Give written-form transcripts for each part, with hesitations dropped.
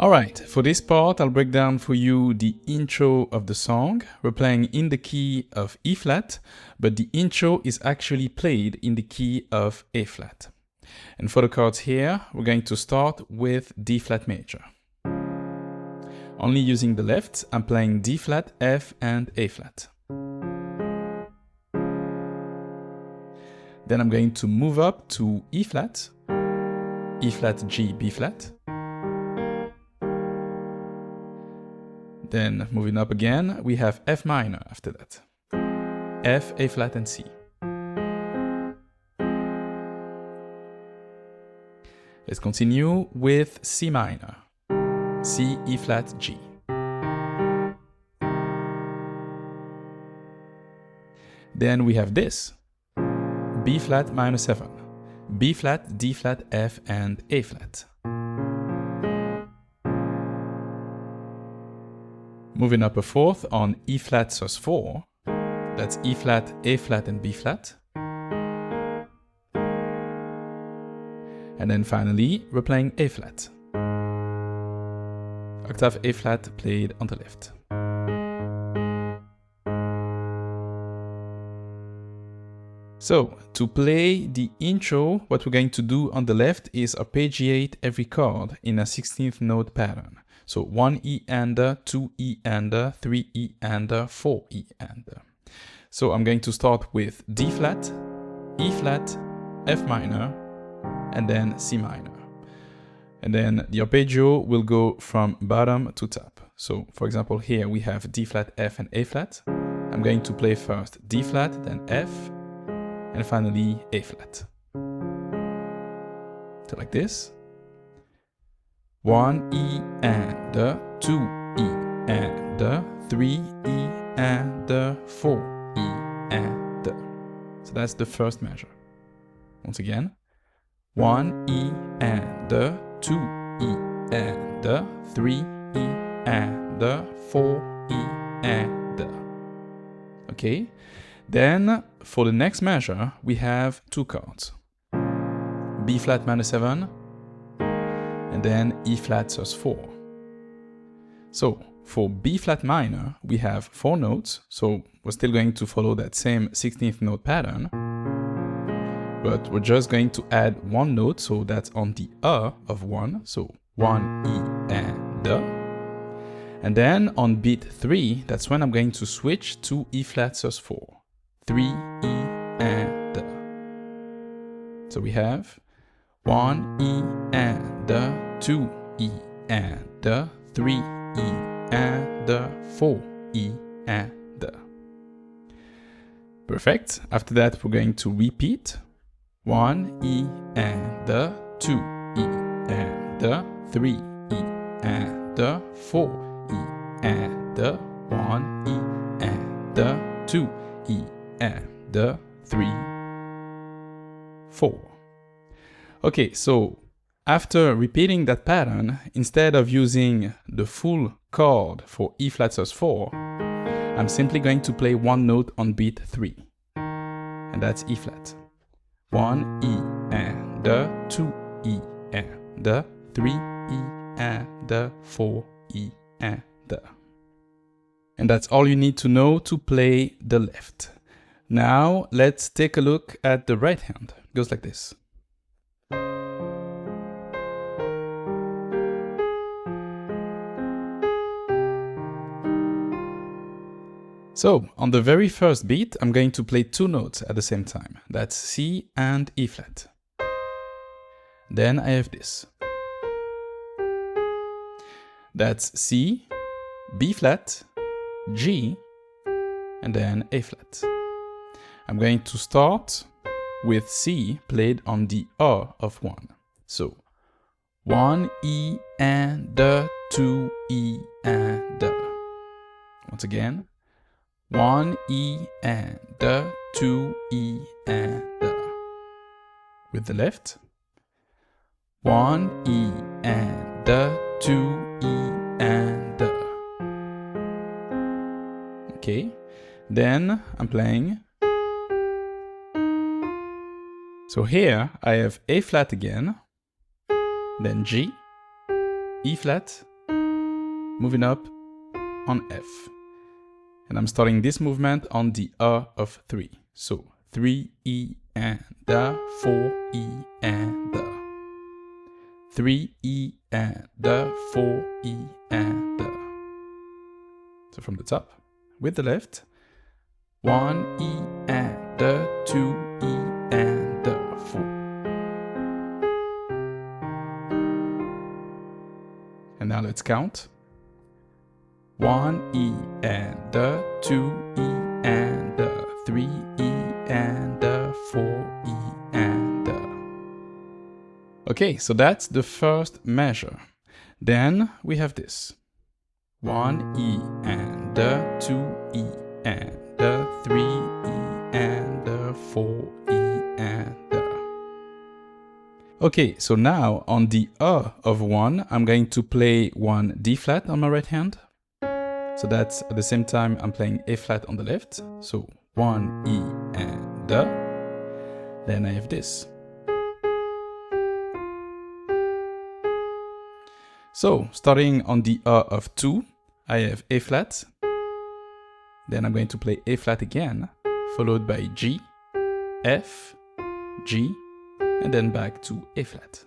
Alright, for this part I'll break down for you the intro of the song. We're playing in the key of E flat, but the intro is actually played in the key of A flat. And for the chords here, we're going to start with D flat major. Only using the left, I'm playing D flat, F and A flat. Then I'm going to move up to E flat, G, B flat. Then moving up again, we have F minor after that. F, A flat and C. Let's continue with C minor. C, E flat, G. Then we have this. B flat minor 7. B flat, D flat, F and A flat. Moving up a fourth on E flat sus 4, that's E flat, A flat and B flat. And then finally, we're playing A flat. Octave A flat played on the left. So, to play the intro, what we're going to do on the left is arpeggiate every chord in a 16th note pattern. So 1 E ander, 2 E ander, 3 E ander, 4 E ander. So I'm going to start with D flat, E flat, F minor, and then C minor. And then the arpeggio will go from bottom to top. So for example, here we have D flat, F and A flat. I'm going to play first D flat, then F, and finally A flat. So like this. 1 E ander, 2 E ander, 3 E ander, 4 E ander. So that's the first measure. Once again, 1 E ander, 2 E ander, 3 E ander, 4 E ander. Okay, then for the next measure we have two chords. B flat minor 7 and then E flat sus 4. So for B flat minor we have 4 notes, so we're still going to follow that same 16th note pattern, but we're just going to add one note, so that's on the of 1, so 1 E and D. And then on beat 3, that's when I'm going to switch to E flat sus 4, 3 E and D. So we have 1 E and D, 2 E and D, 3 E and D, 4 E and D. Perfect. After that, we're going to repeat 1 E and D, 2 E and D, 3 E and D, 4 E and D, 1 E and D, 2 E and D, 3, 4. Okay, so after repeating that pattern, instead of using the full chord for E flat sus 4, I'm simply going to play one note on beat 3, and that's E flat. 1 E and D, 2 E and D, 3 E and D, 4 E and D. And that's all you need to know to play the left. Now let's take a look at the right hand. It goes like this. So, on the very first beat, I'm going to play 2 notes at the same time. That's C and E flat. Then I have this. That's C, B flat, G, and then A flat. I'm going to start with C played on the of 1. So, 1 E and D, 2 E and D. Once again. 1 E and D, 2 E and D. With the left. 1 E and D, 2 E and D. Okay, then I'm playing. So here I have A flat again, then G, E flat, moving up on F. And I'm starting this movement on the of 3. So 3 E and 4 E and 3 E and 4 E and So from the top with the left, 1 E and 2 E and 4. And now let's count. 1 E and 2 E and 3 E and 4 E and Okay, so that's the first measure. Then we have this. 1 E and 2 E and 3 E and 4 E and Okay, so now on the of 1, I'm going to play 1 D flat on my right hand. So that's at the same time I'm playing A flat on the left. So 1 E and then I have this. So starting on the of 2, I have A flat. Then I'm going to play A flat again, followed by G, F, G, and then back to A flat.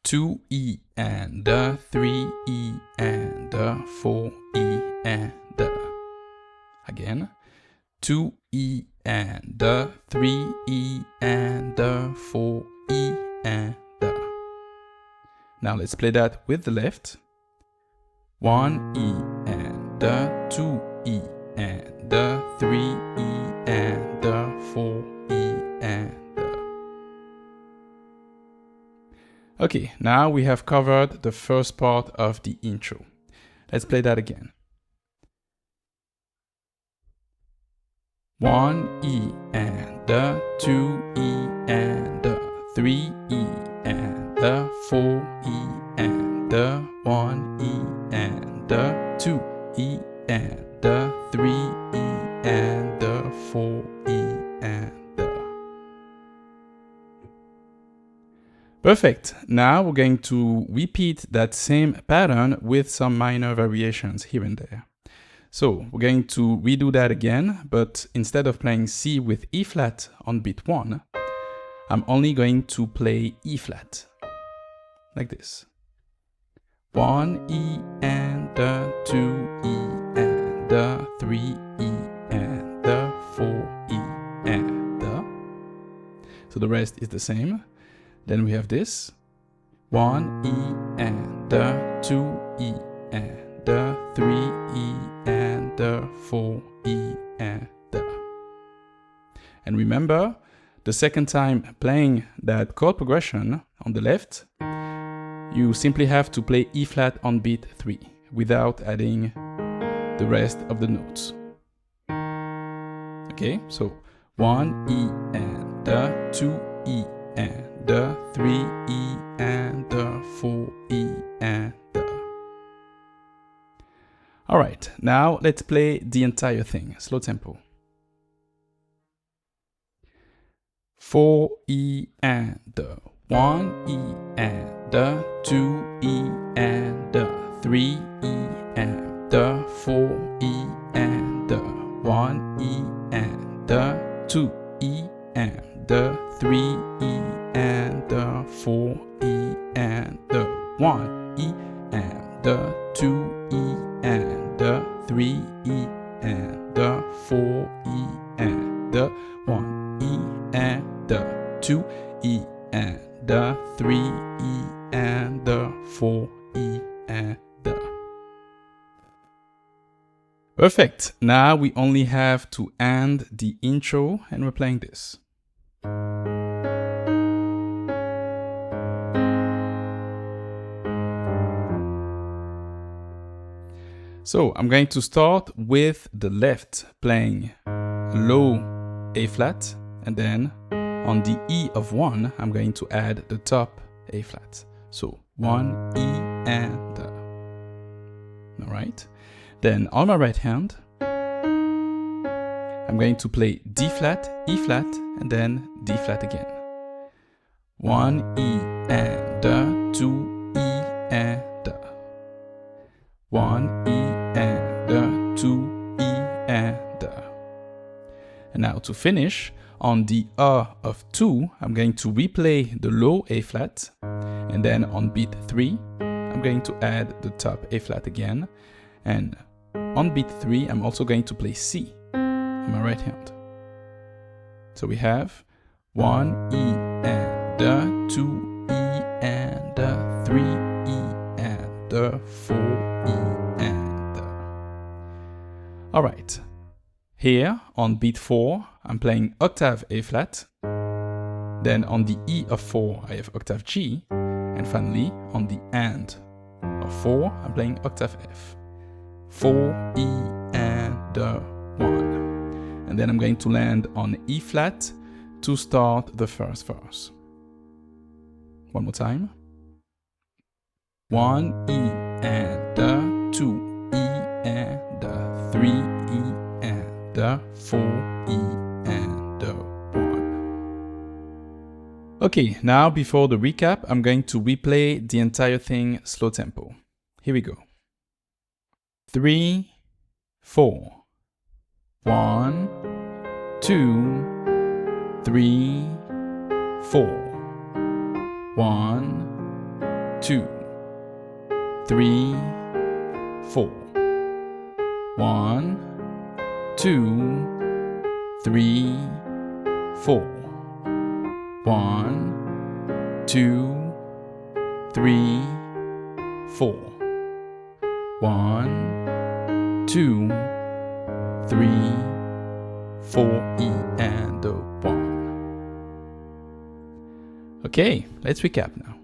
2 E and 3 E and 4 E and again 2 E and 3 E and 4 E and Now let's play that with the left. 1 E and 2 E and 3 E and 4 E and Okay, now we have covered the first part of the intro. Let's play that again. 1 E and 2 E and 3 E and 4 E and 1 E and 2 E and 3 E and 4 E and Perfect. Now we're going to repeat that same pattern with some minor variations here and there. So we're going to redo that again, but instead of playing C with E flat on beat 1, I'm only going to play E flat, like this. 1 E and 2 E and 3 E and 4 E and So the rest is the same. Then we have this. 1 E and 2 E and 3 E and 4 E and And remember, the second time playing that chord progression on the left, you simply have to play E flat on beat 3 without adding the rest of the notes. Okay, so 1 E and 2 E and 3 E and 4 E and Alright, now let's play the entire thing, slow tempo. 4 E and 1 E and 2 E and 3 E and 4 E and 1 E and 2 E and 3 E and 4 E and 1 E and 2 E and 3 E and 4 E and 1 E and 2 E and 3 E and 4 E and Perfect. Now we only have to end the intro and we're playing this. So I'm going to start with the left playing low A flat, and then on the E of 1 I'm going to add the top A flat. So 1 E and alright. Then on my right hand I'm going to play D flat, E flat, and then D flat again. 1 E and 2 E and 1 E and 2 E and. And now to finish, on the of 2, I'm going to replay the low A flat, and then on beat 3, I'm going to add the top A flat again, and on beat 3, I'm also going to play C on my right hand. So we have 1 E and 2 E and 3 E and 4 E and. All right. Here, on beat 4, I'm playing octave A flat. Then on the E of 4, I have octave G. And finally, on the AND of 4, I'm playing octave F. 4 E and 1. And then I'm going to land on E flat to start the first verse. One more time. 1 E and 2 E and 3 E and 4 E and 1. Okay, now before the recap, I'm going to replay the entire thing slow tempo. Here we go. 3, 4. 1, 2, 3, 4. 1, 2, 3, 4. 1, 2, 3, 4. 1, 2, 3, 4. 1, 2, 3, 4 E and 1. Okay, let's recap now.